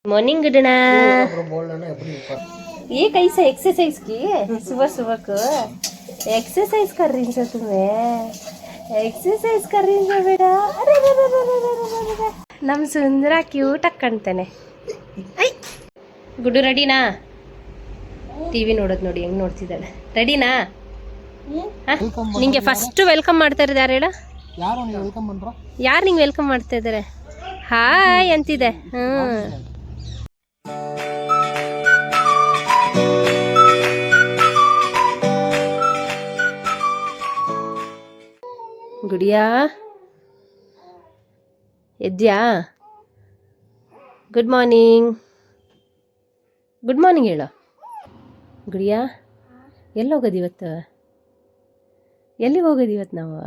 Morning गुडना। ये कैसा exercise की सुबह सुबह को? एक्सरसाइज कर रही हो तुम्हें? एक्सरसाइज कर रही हो बेटा? अरे नम सुंदर क्यूट ಆಗಿ ಕಾಣ್ತಾನೆ. ಗುಡ್ಡು ರೆಡಿನಾ? ಟಿವಿ ನೋಡೋದು ನೋಡಿ ಹೆಂಗ್ ನೋಡ್ತಿದ್ದಾಳೆ. ರೆಡಿನಾ? ನಿಂಗೆ ಫಸ್ಟ್ ವೆಲ್ಕಮ್ ಮಾಡ್ತಾ ಇರೋದು ಯಾರು ಹೇಳ? ಯಾರು ನಿಂಗೆ ವೆಲ್ಕಮ್ ಮಾಡ್ತಾ ಇದ್ದಾರೆ? ಹಾಯ್ ಅಂತಿದೆ. ಗುಡಿಯಾ ಎದ್ಯಾ? Good morning. ಗುಡ್ ಮಾರ್ನಿಂಗ್ ಹೇಳು. ಗುಡಿಯಾ ಎಲ್ಲಿ ಹೋಗೋದು ಇವತ್ತು? ಎಲ್ಲಿಗೆ ಹೋಗೋದು ಇವತ್ತು ನಾವು?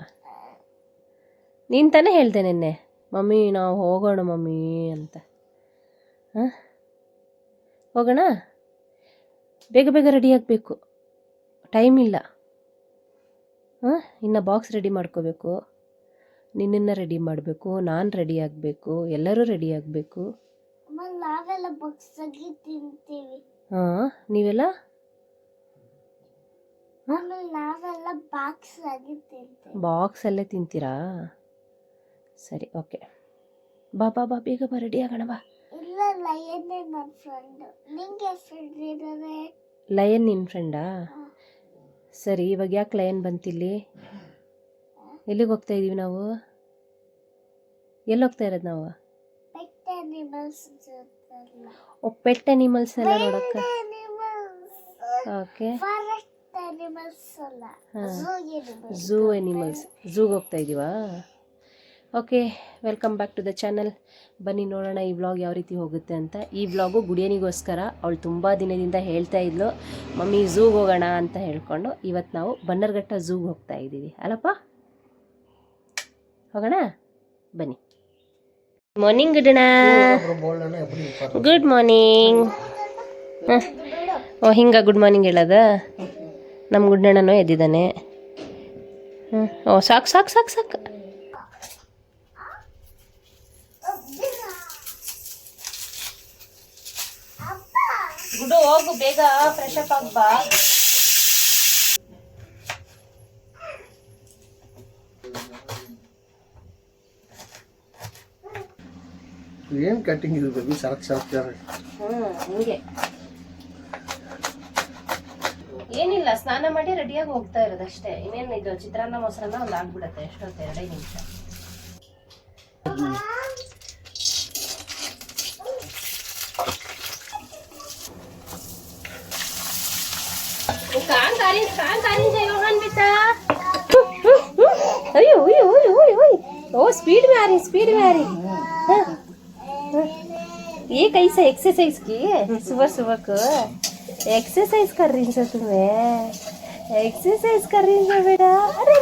ನೀನು ತಾನೇ ಹೇಳ್ದೆ ನೆನ್ನೆ ಮಮ್ಮಿ ನಾವು ಹೋಗೋಣ ಮಮ್ಮಿ ಅಂತ. ಹಾಂ ಹೋಗೋಣ? ಬೇಗ ಬೇಗ ರೆಡಿ ಆಗಬೇಕು, ಟೈಮ್ ಇಲ್ಲ. ಹಾಂ ಇನ್ನು ಬಾಕ್ಸ್ ರೆಡಿ ಮಾಡ್ಕೋಬೇಕು, ನಿನ್ನನ್ನು ರೆಡಿ ಮಾಡಬೇಕು, ನಾನು ರೆಡಿ ಆಗಬೇಕು, ಎಲ್ಲರೂ ರೆಡಿ ಆಗಬೇಕು. ಹಾಂ ನೀವೆಲ್ಲ ಬಾಕ್ಸಲ್ಲೇ ತಿಂತೀರಾ? ಸರಿ ಓಕೆ. ಬಾ ಬಾ ಬಾ ಬೇಗ ಬಾ, ರೆಡಿ ಆಗೋಣ ಬಾ. ಲಯನ್ ನಿನ್ನ ಫ್ರೆಂಡಾ? ಸರಿ ಇವಾಗ ಯಾಕೆ ಲಯನ್ ಬಂತಿಲ್ಲಿ? ಎಲ್ಲಿಗೆ ಹೋಗ್ತಾ ಇದ್ದೀವಿ ನಾವು? ಎಲ್ಲಿ ಹೋಗ್ತಾ ಇರೋದು ನಾವು? ಓ ಪೆಟ್ ಅನಿಮಲ್ಸ್ ಎಲ್ಲ ನೋಡಕ್ಕೆ. ಓಕೆ ಝೂ ಅನಿಮಲ್ಸ್, ಝೂಗೆ ಹೋಗ್ತಾ ಇದ್ದೀವಾ? Okay welcome back to the channel. ಬನ್ನಿ ನೋಡೋಣ ಈ ವ್ಲಾಗ್ ಯಾವ ರೀತಿ ಹೋಗುತ್ತೆ ಅಂತ. ಈ ವ್ಲಾಗು ಗುಡಿಯನಿಗೋಸ್ಕರ. ಅವಳು ತುಂಬ ದಿನದಿಂದ ಹೇಳ್ತಾ ಇದ್ಲು ಮಮ್ಮಿ ಝೂಗೆ ಹೋಗೋಣ ಅಂತ ಹೇಳ್ಕೊಂಡು. ಇವತ್ತು ನಾವು ಬನ್ನರ್ಘಟ್ಟ ಝೂಗೆ ಹೋಗ್ತಾ ಇದ್ದೀವಿ ಅಲ್ಲಪ್ಪ? ಹೋಗೋಣ ಬನ್ನಿ. ಮಾರ್ನಿಂಗ್ ಗುಡ್ಡಣ್ಣ. Good morning. ಓ ಹಿಂಗ ಗುಡ್ ಮಾರ್ನಿಂಗ್ ಹೇಳೋದ? ನಮ್ಮ ಗುಡ್ಡಣ್ಣನೂ ಎದ್ದಿದ್ದಾನೆ. ಓ ಸಾಕು ಸಾಕು ಸಾಕು ಸಾಕು. ಗುಡ್ಡು ಹೋಗು ಬೇಗ, ಫ್ರೆಶ್ ಅಪ್ ಆಗ್ಬಾ. ಏನ್ ಕಟಿಂಗ್ ಇದು ಬೇಬಿ? ಸರಕ್ ಹಿಂಗೆ ಏನಿಲ್ಲ, ಸ್ನಾನ ಮಾಡಿ ರೆಡಿಯಾಗಿ ಹೋಗ್ತಾ ಇರೋದಷ್ಟೇ. ಇನ್ನೇನು ಇದು ಚಿತ್ರಾನ್ನ ಮೊಸರನ್ನ ಒಂದು ಆಗ್ಬಿಡತ್ತೆ. ಎಷ್ಟೊತ್ತು 2 ನಿಮಿಷ. ओ स्पीड में आ रही, स्पीड में आ रही. ये कैसा एक्सरसाइज की सुबह सुबह को? एक्सरसाइज कर रही हो तुम्हें? एक्सरसाइज कर रही हो बेटा? अरे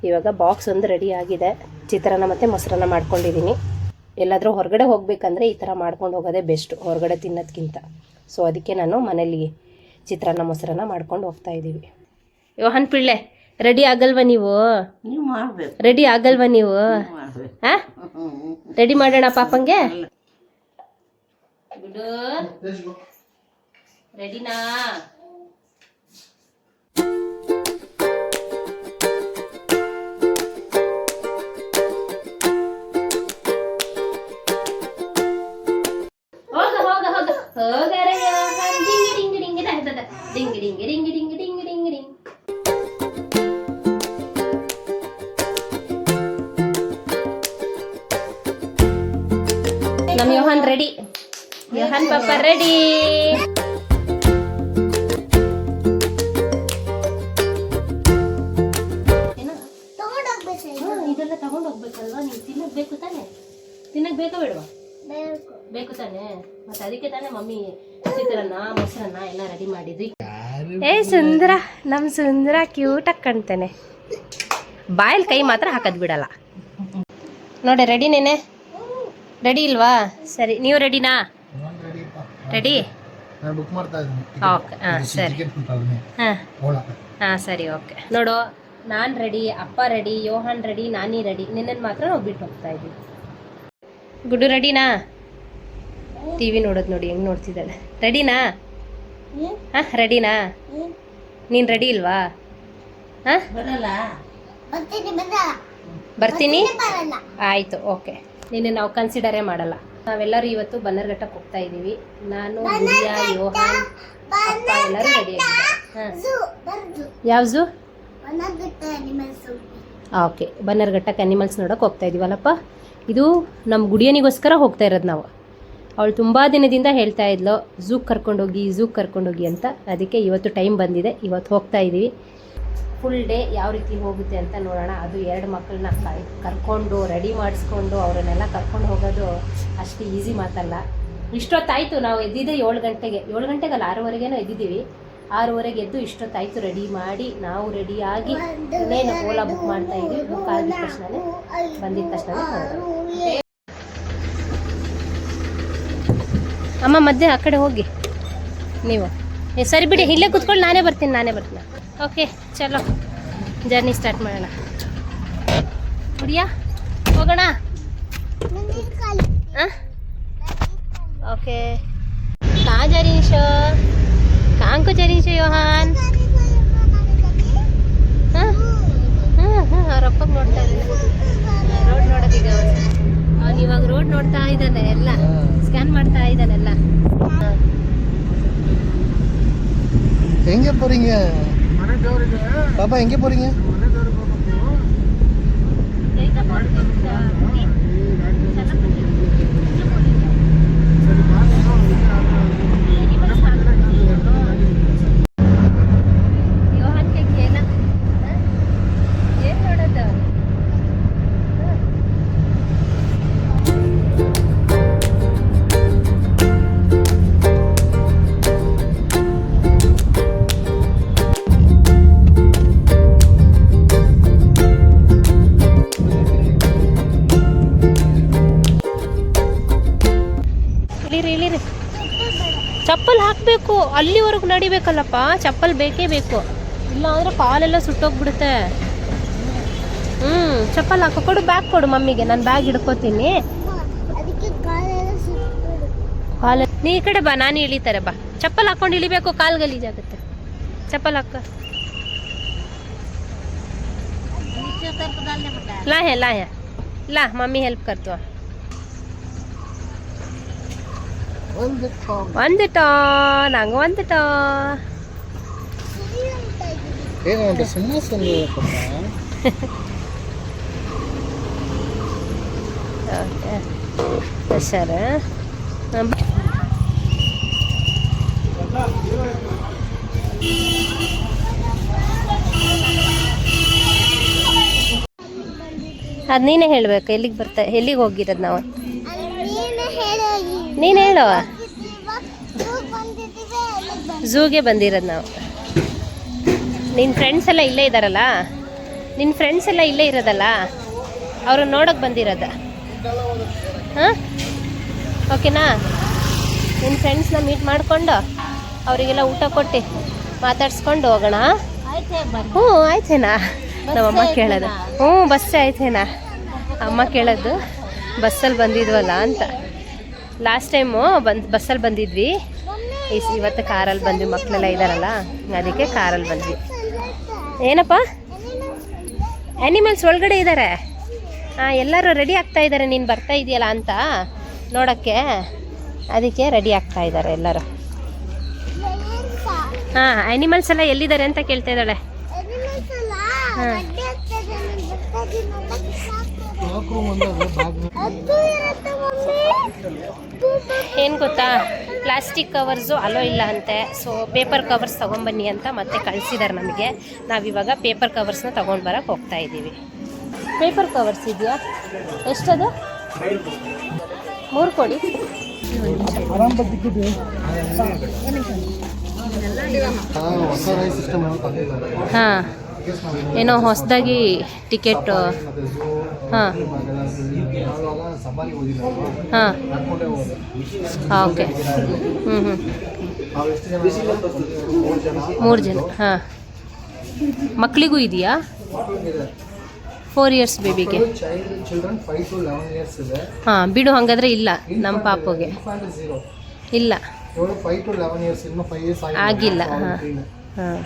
ಇವಾಗ ಬಾಕ್ಸ್ ಒಂದು ರೆಡಿ ಆಗಿದೆ. ಚಿತ್ರಾನ್ನ ಮತ್ತು ಮೊಸರನ್ನ ಮಾಡ್ಕೊಂಡಿದ್ದೀನಿ. ಎಲ್ಲಾದರೂ ಹೊರಗಡೆ ಹೋಗಬೇಕಂದ್ರೆ ಈ ಥರ ಮಾಡ್ಕೊಂಡು ಹೋಗೋದೇ ಬೆಸ್ಟು, ಹೊರಗಡೆ ತಿನ್ನೋದಕ್ಕಿಂತ. ಸೊ ಅದಕ್ಕೆ ನಾನು ಮನೇಲಿ ಚಿತ್ರಾನ್ನ ಮೊಸರನ್ನ ಮಾಡ್ಕೊಂಡು ಹೋಗ್ತಾ ಇದ್ದೀವಿ. ಯೋಹನ್ ಪಿಳ್ಳೆ ರೆಡಿ ಆಗಲ್ವಾ ನೀವು? ರೆಡಿ ಆಗಲ್ವಾ ನೀವು? ಹಾಂ ರೆಡಿ ಮಾಡೋಣ ಪಾಪಂಗೆ. ಗುಡು ರೆಡಿನಾ? ನಮ್ಮ ಯೋಹಾನ್ ರೆಡಿ. ಯೋಹಾನ್ ಪಾಪ ರೆಡಿ. ಇದೆಲ್ಲ ತಗೊಂಡ್ ಹೋಗ್ಬೇಕಲ್ವಾ? ನೀವು ತಿನ್ನಕ್ ಬೇಕು ತಾನೆ? ತಿನ್ನಕ್ ಬೇಕಾ ಬೇಡವಾ? ಬೇಕು ತಾನೆ? ಮತ್ತೆ ಅದಕ್ಕೆ ತಾನೆ ಮಮ್ಮಿ ಚಿತ್ರಾನ್ನ ಮೊಸರನ್ನ ಎಲ್ಲ ರೆಡಿ ಮಾಡಿದ್ವಿ. ಏ ಸುಂದರ, ನಮ್ ಸುಂದರ ಕ್ಯೂಟ್ ಆಗಿ ಕಾಣ್ತೇನೆ. ಬಾಯಲ್ಲಿ ಕೈ ಮಾತ್ರ ಹಾಕದ್ ಬಿಡಲ್ಲ ನೋಡಿ. ರೆಡಿ ನೇನೆ? ರೆಡಿ ಇಲ್ವಾ? ಸರಿ, ನೀವು ರೆಡಿನಾ? ರೆಡಿ? ಬುಕ್ ಮಾಡ್ತಾ ಇದ್ದೀನಿ. ಓಕೆ, ಹಾಂ ಸರಿ. ಹಾಂ ಸರಿ, ಓಕೆ. ನೋಡು, ನಾನು ರೆಡಿ, ಅಪ್ಪ ರೆಡಿ, ಯೋಹಾನ್ ರೆಡಿ, ನಾನಿ ರೆಡಿ. ನಿನ್ನನ್ನು ಮಾತ್ರ ನಾವು ಬಿಟ್ಟು ಹೋಗ್ತಾ ಇದ್ದೀವಿ. ಗುಡ್ಡು ರೆಡಿನಾ? ಟಿ ವಿ ನೋಡೋದು ನೋಡಿ ಹೆಂಗೆ ನೋಡ್ತಿದ್ದಾಳೆ. ರೆಡಿನಾ? ಹಾಂ ರೆಡಿನಾ? ನೀನು ರೆಡಿ ಇಲ್ವಾ? ಹಾಂ ಬರ್ತೀನಿ. ಆಯಿತು, ಓಕೆ. ನಿನ್ನೆ ನಾವು ಕನ್ಸಿಡರೇ ಮಾಡಲ್ಲ. ನಾವೆಲ್ಲರೂ ಇವತ್ತು ಬನ್ನರ್ಘಟ್ಟಕ್ಕೆ ಹೋಗ್ತಾ ಇದ್ದೀವಿ. ನಾನು, ಗುಡಿಯಾ, ಯೋಹಾನ್, ಅಪ್ಪ ಎಲ್ಲರೂ ರೆಡಿ ಆಗಿದ್ದಾರೆ. ಹಾಂ, ಯಾವ ಝೂ? ಓಕೆ, ಬನ್ನರ್ಘಟ್ಟಕ್ಕೆ ಅನಿಮಲ್ಸ್ ನೋಡೋಕೆ ಹೋಗ್ತಾ ಇದೀವಲ್ಲಪ್ಪ. ಇದು ನಮ್ಮ ಗುಡಿಯನಿಗೋಸ್ಕರ ಹೋಗ್ತಾ ಇರೋದು ನಾವು. ಅವಳು ತುಂಬ ದಿನದಿಂದ ಹೇಳ್ತಾ ಇದ್ಲು ಝೂಗೆ ಕರ್ಕೊಂಡೋಗಿ ಅಂತ. ಅದಕ್ಕೆ ಇವತ್ತು ಟೈಮ್ ಬಂದಿದೆ, ಇವತ್ತು ಹೋಗ್ತಾ ಇದ್ದೀವಿ. ಫುಲ್ ಡೇ ಯಾವ ರೀತಿ ಹೋಗುತ್ತೆ ಅಂತ ನೋಡೋಣ. ಅದು 2 ಮಕ್ಕಳನ್ನ ಕರ್ಕೊಂಡು ರೆಡಿ ಮಾಡಿಸ್ಕೊಂಡು ಅವರನ್ನೆಲ್ಲ ಕರ್ಕೊಂಡು ಹೋಗೋದು ಅಷ್ಟು ಈಸಿ ಮಾತಲ್ಲ. ಇಷ್ಟೊತ್ತಾಯಿತು, ನಾವು ಎದ್ದಿದ್ದೆ 7 ಗಂಟೆಗೆ. 7 ಗಂಟೆಗಲ್ಲ, 6:30ಗೇನೋ ಎದ್ದಿದ್ದೀವಿ. 6:30ಗೆ ಎದ್ದು ಇಷ್ಟೊತ್ತಾಯಿತು ರೆಡಿ ಮಾಡಿ, ನಾವು ರೆಡಿಯಾಗಿ ಇನ್ನೇನು ಓಲಾ ಬುಕ್ ಮಾಡ್ತಾ ಇದ್ವಿ. ಬುಕ್ ಆಗಿದ ತಕ್ಷಣ ಬಂದಿದ್ದ ತಕ್ಷಣ ಅಮ್ಮ ಮಧ್ಯೆ ಆ ಕಡೆ ಹೋಗಿ ನೀವು. ಸರಿ ಬಿಡಿ, ಇಲ್ಲೇ ಕೂತ್ಕೊಂಡು ನಾನೇ ಬರ್ತೀನಿ. ಓಕೆ, ಚಲೋ ಜರ್ನಿ ಸ್ಟಾರ್ಟ್ ಮಾಡೋಣ. ಗುಡಿಯಾ ಹೋಗೋಣ? ಓಕೆ. ಕಾಂಕು ಜರೀಶ ಯೋಹಾನ್. ಅವ್ರಪ್ಪಗೆ ನೋಡ್ತಾ ಇದ್ದಾನೆ. ರೋಡ್ ನೋಡೋದೀಗ ಅವನು ಇವಾಗ ರೋಡ್ ನೋಡ್ತಾ ಇದ್ದಾನೆ, ಎಲ್ಲ ಸ್ಕ್ಯಾನ್ ಮಾಡ್ತಾ ಇದ್ದಾನೆಲ್ಲ. எங்க போறீங்க பாப்பா? எங்க போறீங்க? ಚಪ್ಪಲ್ ಹಾಕಬೇಕು, ಅಲ್ಲಿವರೆಗೂ ನಡಿಬೇಕಲ್ಲಪ್ಪ. ಚಪ್ಪಲ್ ಬೇಕೇ ಬೇಕು, ಇಲ್ಲ ಅಂದ್ರೆ ಕಾಲೆಲ್ಲ ಸುಟ್ಟೋಗ್ಬಿಡುತ್ತೆ. ಚಪ್ಪಲ್ ಹಾಕೋ. ಕೊಡು, ಬ್ಯಾಗ್ ಕೊಡು ಮಮ್ಮಿಗೆ, ನಾನು ಬ್ಯಾಗ್ ಹಿಡ್ಕೋತೀನಿ. ಕಾಲ ನೀ ಈ ಕಡೆ ಬಾ, ನಾನು ಇಳಿತಾರೆ ಬಾ. ಚಪ್ಪಲ್ ಹಾಕೊಂಡು ಇಳಿಬೇಕು, ಕಾಲು ಗಲೀಜಾಗುತ್ತೆ. ಚಪ್ಪಲ್ ಹಾಕ. ಲಾ ಮಮ್ಮಿ ಹೆಲ್ಪ್ ಕರ್ತು. வந்துட்டோம். சும்மா சொல்லுங்க. ಸರ್, ಅದು ನೀನೇ ಹೇಳ್ಬೇಕು. ಎಲ್ಲಿಗೆ ಹೋಗಿರೋದು ನಾವು? ನೀನು ಹೇಳುವ. ಝೂಗೆ ಬಂದಿರೋದು ನಾವು. ನಿನ್ನ ಫ್ರೆಂಡ್ಸ್ ಎಲ್ಲ ಇಲ್ಲೇ ಇರೋದಲ್ಲ, ಅವರು ನೋಡೋಕೆ ಬಂದಿರೋದ. ಹಾಂ, ಓಕೆನಾ? ನಿನ್ನ ಫ್ರೆಂಡ್ಸ್ನ ಮೀಟ್ ಮಾಡಿಕೊಂಡು ಅವರಿಗೆಲ್ಲ ಊಟ ಕೊಟ್ಟು ಮಾತಾಡ್ಸ್ಕೊಂಡು ಹೋಗೋಣ. ಹ್ಞೂ ಆಯ್ತೇನಾ? ನಮ್ಮಮ್ಮ ಕೇಳೋದು. ಬಸ್ಸೇ ಆಯ್ತೇನಾ? ಅಮ್ಮ ಕೇಳೋದು ಬಸ್ಸಲ್ಲಿ ಬಂದಿದ್ವಲ್ಲ ಅಂತ. ಲಾಸ್ಟ್ ಟೈಮು ಬಸ್ಸಲ್ಲಿ ಬಂದಿದ್ವಿ, ಇವತ್ತು ಕಾರಲ್ಲಿ ಬಂದ್ವಿ. ಮಕ್ಕಳೆಲ್ಲ ಇದ್ದಾರಲ್ಲ, ಅದಕ್ಕೆ ಕಾರಲ್ಲಿ ಬಂದ್ವಿ. ಏನಪ್ಪ? ಆ್ಯನಿಮಲ್ಸ್ ಒಳಗಡೆ ಇದ್ದಾರೆ. ಎಲ್ಲರೂ ರೆಡಿ ಆಗ್ತಾ ಇದ್ದಾರೆ, ನೀನು ಬರ್ತಾ ಇದೆಯಲ್ಲ ಅಂತ ನೋಡೋಕ್ಕೆ. ಅದಕ್ಕೆ ರೆಡಿ ಆಗ್ತಾ ಇದ್ದಾರೆ ಎಲ್ಲರೂ. ಆ್ಯನಿಮಲ್ಸ್ ಎಲ್ಲ ಎಲ್ಲಿದ್ದಾರೆ ಅಂತ ಕೇಳ್ತಾ ಇದ್ದಾಳೆ. ಏನು ಗೊತ್ತಾ, ಪ್ಲಾಸ್ಟಿಕ್ ಕವರ್ಸು ಅಲೋ ಇಲ್ಲ ಅಂತೆ. ಸೊ ಪೇಪರ್ ಕವರ್ಸ್ ತೊಗೊಂಬನ್ನಿ ಅಂತ ಮತ್ತೆ ಕಳಿಸಿದ್ದಾರೆ ನಮಗೆ. ನಾವಿವಾಗ ಪೇಪರ್ ಕವರ್ಸ್ನ ತೊಗೊಂಡು ಬರೋಕ್ಕೆ ಹೋಗ್ತಾ ಇದ್ದೀವಿ. ಪೇಪರ್ ಕವರ್ಸ್ ಇದೆಯಾ? ಎಷ್ಟದು? 3 ಕೊಡಿ. ಹಾಂ, ಏನೋ ಹೊಸದಾಗಿ ಟಿಕೆಟ್. ಹಾಂ ಹಾಂ, ಓಕೆ. 3 ಜನ. ಹಾಂ, ಮಕ್ಕಳಿಗೂ ಇದೆಯಾ? 4 ಇಯರ್ಸ್ ಬೇಬಿಗೆ. ಹಾಂ, ಬಿಡು, ಹಾಗಾದರೆ ಇಲ್ಲ ನಮ್ಮ ಪಾಪುಗೆ ಇಲ್ಲ, ಆಗಿಲ್ಲ. ಹಾಂ ಹಾಂ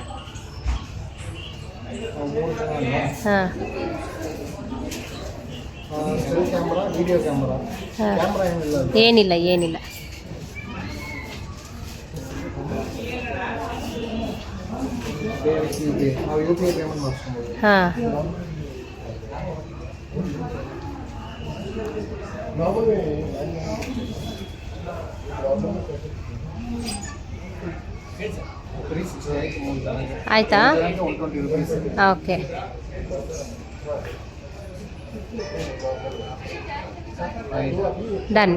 ಹಾಂ ಏನಿಲ್ಲ ಏನಿಲ್ಲ. ಹಾಂ ಆಯಿತಾ? ಓಕೆ. ಡನ್.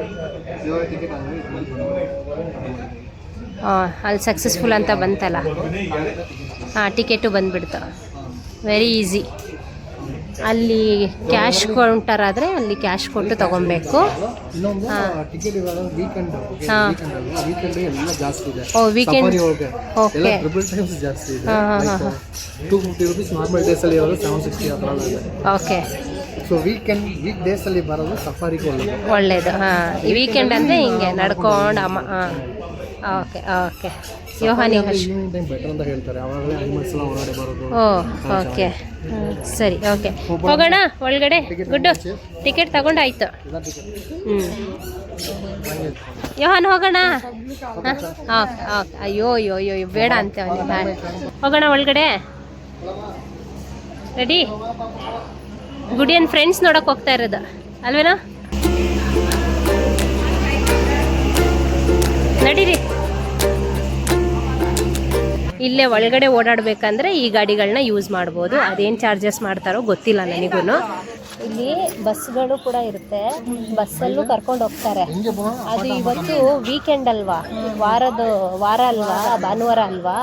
ಅಲ್ಲಿ ಸಕ್ಸಸ್ಫುಲ್ ಅಂತ ಬಂತಲ್ಲ. ಹಾಂ, ಟಿಕೆಟು ಬಂದುಬಿಡ್ತು. Very easy. ಅಲ್ಲಿ ಕ್ಯಾಶ್ ಕೌಂಟರ್ ಆದರೆ ಅಲ್ಲಿ ಕ್ಯಾಶ್ ಕೊಟ್ಟು ತೊಗೊಬೇಕು. ಓ, weekend. Okay. Okay. So weekdays ಅಲ್ಲಿ ಬರೋದು ಸಫಾರಿಗೆ ಒಳ್ಳೇದು. ಹಾಂ, ಈ ವೀಕೆಂಡ್ ಅಂದರೆ ಹಿಂಗೆ ನಡ್ಕೊಂಡು ಅಮ್ಮ. ಹಾಂ, ಓಕೆ ಓಕೆ. ಯೋಹಾನಿಗೆ ಬೆಟರ್ ಅಂತ ಹೇಳ್ತಾರೆ. ಅವಾಗಲೇ ಅನಿಮಲ್ಸ್ ಎಲ್ಲ ಹೊರಗಡೆ ಬರೋದು. ಓ, ಓಕೆ. ಸರಿ, ಓಕೆ, ಹೋಗೋಣ ಒಳಗಡೆ. ಗುಡ್ಡು, ಟಿಕೆಟ್ ತಗೊಂಡಾಯ್ತು. ಯೋಹಾನ್ ಹೋಗೋಣ. Okay okay. ಅಯ್ಯೋ ಅಯ್ಯೋ ಅಯ್ಯೋ ಬೇಡ ಅಂತ ಹೋಗೋಣ ಒಳಗಡೆ. ರೆಡಿ? ಗುಡಿಯನ್ ಫ್ರೆಂಡ್ಸ್ ನೋಡೋಕೆ ಹೋಗ್ತಾ ಇರೋದು ಅಲ್ವೇನಾ? ನಡೀರಿ. ಇಲ್ಲೇ ಒಳಗಡೆ ಓಡಾಡಬೇಕಂದ್ರೆ ಈ ಗಾಡಿಗಳನ್ನ ಯೂಸ್ ಮಾಡ್ಬೋದು. ಅದೇನು ಚಾರ್ಜಸ್ ಮಾಡ್ತಾರೋ ಗೊತ್ತಿಲ್ಲ ನನಗೂ. ಇಲ್ಲಿ ಬಸ್ಗಳು ಕೂಡ ಇರುತ್ತೆ, ಬಸ್ಸಲ್ಲೂ ಕರ್ಕೊಂಡು ಹೋಗ್ತಾರೆ. ಅದು ಇವತ್ತು ವೀಕೆಂಡ್ ಅಲ್ವಾ, ವಾರ ಅಲ್ವಾ, ಭಾನುವಾರ ಅಲ್ವಾ,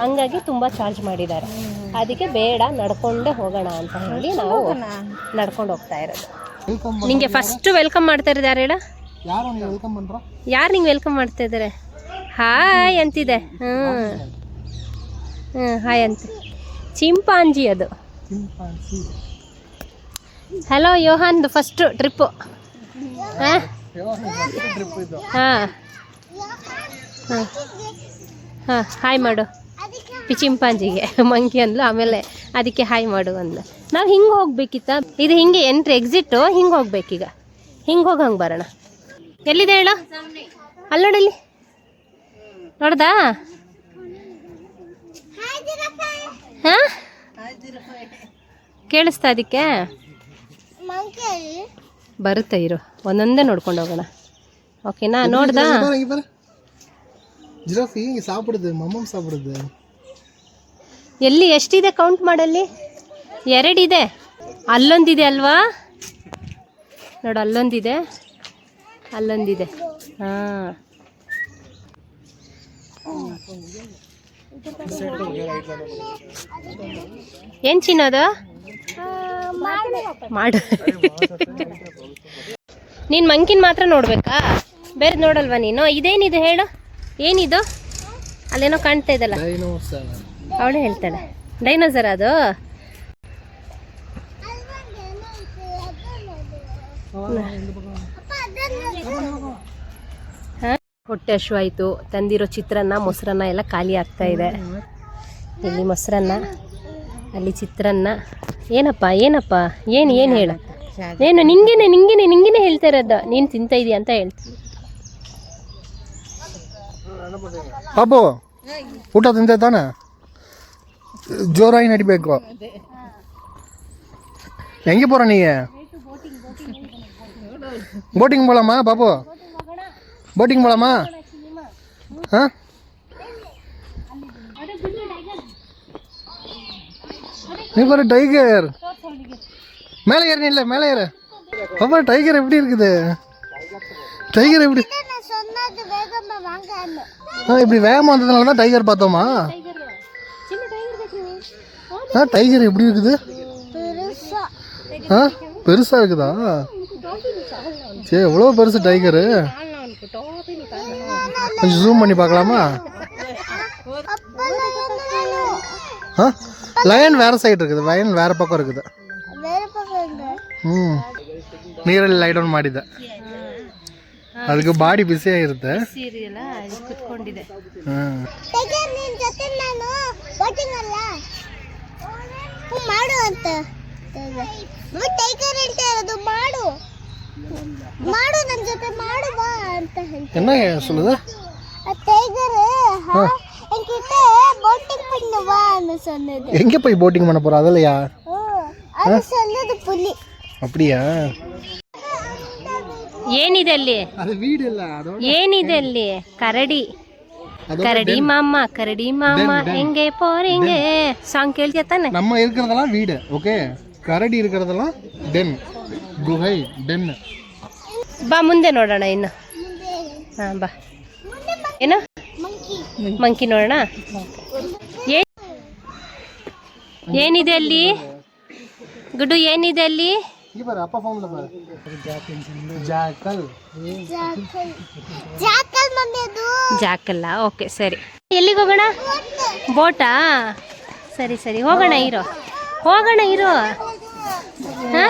ಹಂಗಾಗಿ ತುಂಬ ಚಾರ್ಜ್ ಮಾಡಿದ್ದಾರೆ. ಅದಕ್ಕೆ ಬೇಡ, ನಡ್ಕೊಂಡೇ ಹೋಗೋಣ ಅಂತ ಹೇಳಿ ನಾವು ನಡ್ಕೊಂಡು ಹೋಗ್ತಾ ಇರೋದು. ನಿಂಗೆ ಫಸ್ಟ್ ವೆಲ್ಕಮ್ ಮಾಡ್ತಾ ಇರೋದು ಯಾರು ಹೇಳ? ಯಾರು ನಿಂಗೆ ವೆಲ್ಕಮ್ ಮಾಡ್ತಾ ಇದ್ದಾರೆ? ಹಾಯ್ ಅಂತಿದೆ. ಹಾಯ್ ಅಂತ. ಚಿಂಪಾಂಜಿ ಅದು. ಹಲೋ ಯೋಹಾನ್ದು ಫಸ್ಟ್ ಟ್ರಿಪ್ಪು. ಹಾಂ ಹಾಂ ಹಾಂ, ಹಾಯ್ ಮಾಡು ಚಿಂಪಾಂಜಿಗೆ. ಮಂಕಿ ಅಂದ್ಲು, ಆಮೇಲೆ ಅದಕ್ಕೆ ಹಾಯ್ ಮಾಡು ಅಂದ್ಲು. ನಾವು ಹಿಂಗೆ ಹೋಗ್ಬೇಕಿತ್ತ? ಇದು ಹಿಂಗೆ ಎಂಟ್ರಿ ಎಕ್ಸಿಟ್ಟು, ಹಿಂಗೆ ಹೋಗ್ಬೇಕೀಗ. ಹಿಂಗೆ ಹೋಗಿ ಹಂಗೆ ಬರೋಣ. ಎಲ್ಲಿದೆ ಹೇಳು? ಅಲ್ಲಿ ನೋಡಲ್ಲಿ, ನೋಡ್ದಾ? ಹಾಂ, ಕೇಳಿಸ್ತಾ? ಅದಕ್ಕೆ ಬರುತ್ತೆ, ಇರು, ಒಂದೊಂದೇ ನೋಡ್ಕೊಂಡು ಹೋಗೋಣ. ಓಕೆನಾ? ನೋಡ್ದಾ? ಎಲ್ಲಿ ಎಷ್ಟಿದೆ ಕೌಂಟ್ ಮಾಡಲ್ಲಿ? 2 ಇದೆ. ಅಲ್ಲೊಂದಿದೆ ಅಲ್ವಾ? ನೋಡು, ಅಲ್ಲೊಂದಿದೆ, ಅಲ್ಲೊಂದಿದೆ. ಹಾಂ, ಏನು ಚಿನ್ನೋದು? ಮಾಡು. ನೀನು ಮಂಕಿನ ಮಾತ್ರ ನೋಡ್ಬೇಕಾ? ಬೇರೆ ನೋಡಲ್ವಾ ನೀನು? ಇದೇನಿದೆ ಹೇಳು? ಏನಿದು? ಅಲ್ಲೇನೋ ಕಾಣ್ತಾ ಇದಲ್ಲ, ಅವಳೇ ಹೇಳ್ತಾಳೆ. ಡೈನೋಸರ್ ಅದು? ಹೊಟ್ಟೆ ಹಶುವಾಯಿತು. ತಂದಿರೋ ಚಿತ್ರಾನ್ನ, ಮೊಸರನ್ನ ಎಲ್ಲ ಖಾಲಿ ಆಗ್ತಾ ಇದೆ. ಇಲ್ಲಿ ಮೊಸರನ್ನ, ಅಲ್ಲಿ ಚಿತ್ರಾನ್ನ. ಏನಪ್ಪ ಏನಪ್ಪ ಏನು ಹೇಳು? ಏನು ನಿಂಗೇನೆ ಹೇಳ್ತಾ ಇರೋದು. ನೀನು ತಿಂತಾ ಇದೀಯ ಅಂತ ಹೇಳ್ತೀನಿ. ಪಾಪು ಊಟ ತಿಂತ ತಾನೆ? ಜೋರಾಗಿ ನಡಿಬೇಕು. ಹೆಂಗೆ போற நீ? ಬೋಟಿಂಗ್ போலாமா பாபு? போட்டிங் போலாமா? ஆ நீ பாரு டைகர் மேலே ஏறு. இல்லை மேலே ஏறு. பாப்பா டைகர் எப்படி இருக்குது? டைகர் எப்படி? இப்படி வேகமாக வந்ததுனால தான் டைகர் பார்த்தோமா? டைகர் எப்படி இருக்குது? பெருசா இருக்குதா? சரி எவ்வளோ பெருசு டைகரு. கொஞ்சம் ஜூம் பண்ணி பார்க்கலாமா? லயன் வேற சைடு இருக்குது, ಲಯನ್ வேற ಪಕ್ಕ இருக்குது. ನೀರಲ್ಲಿ ಲೈ ಡೌನ್ ಮಾಡಿದೆ, ಅದಕ್ಕೆ ಬಾಡಿ ಬಿಸಿ ಆಗಿರುತ್ತೆ. ಕುತ್ಕೊಂಡಿದೆ. என்ன சொல்லுது? எங்க போய் போட்டிங் பண்ண போற? அதுலயா? அப்படியா? ಏನಿದೆ ಅಲ್ಲಿ? ಅದು ವೀಡ್ ಇಲ್ಲ. ಏನಿದೆ ಅಲ್ಲಿ? ಕರಡಿ. ಕರಡಿ ಮಾಮ ಹೆಂಗೆ போறீங்க ಸಾಂಗ್ ಕೇಳ್ತೀಯ ತಾನೆ? நம்ம இருக்கிறதெல்லாம் வீடு, ஓகே. கரடி இருக்கிறதெல்லாம் டென், ಗುಹೆ டென். ಬಾ ಮುಂದೆ ನೋಡೋಣ ಇನ್ನು. ಹಾ ಬಾ. ಏನು ಮಂಕಿ ನೋಡೋಣ. ಏನಿದೆ ಅಲ್ಲಿ ಗುಡ್ಡು? ಏನಿದೆ ಅಲ್ಲಿ? ಅಪ್ಪ ಫೋನ್ ಜಾಕಲ್. ಜಾಕಲ್ಲ, ಓಕೆ ಸರಿ. ಎಲ್ಲಿಗೆ ಹೋಗೋಣ? ಬೋಟಾ? ಸರಿ ಸರಿ ಹೋಗೋಣ ಇರೋ.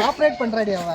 ಆಪರೇಟ್ ಪண்றாடி அவ.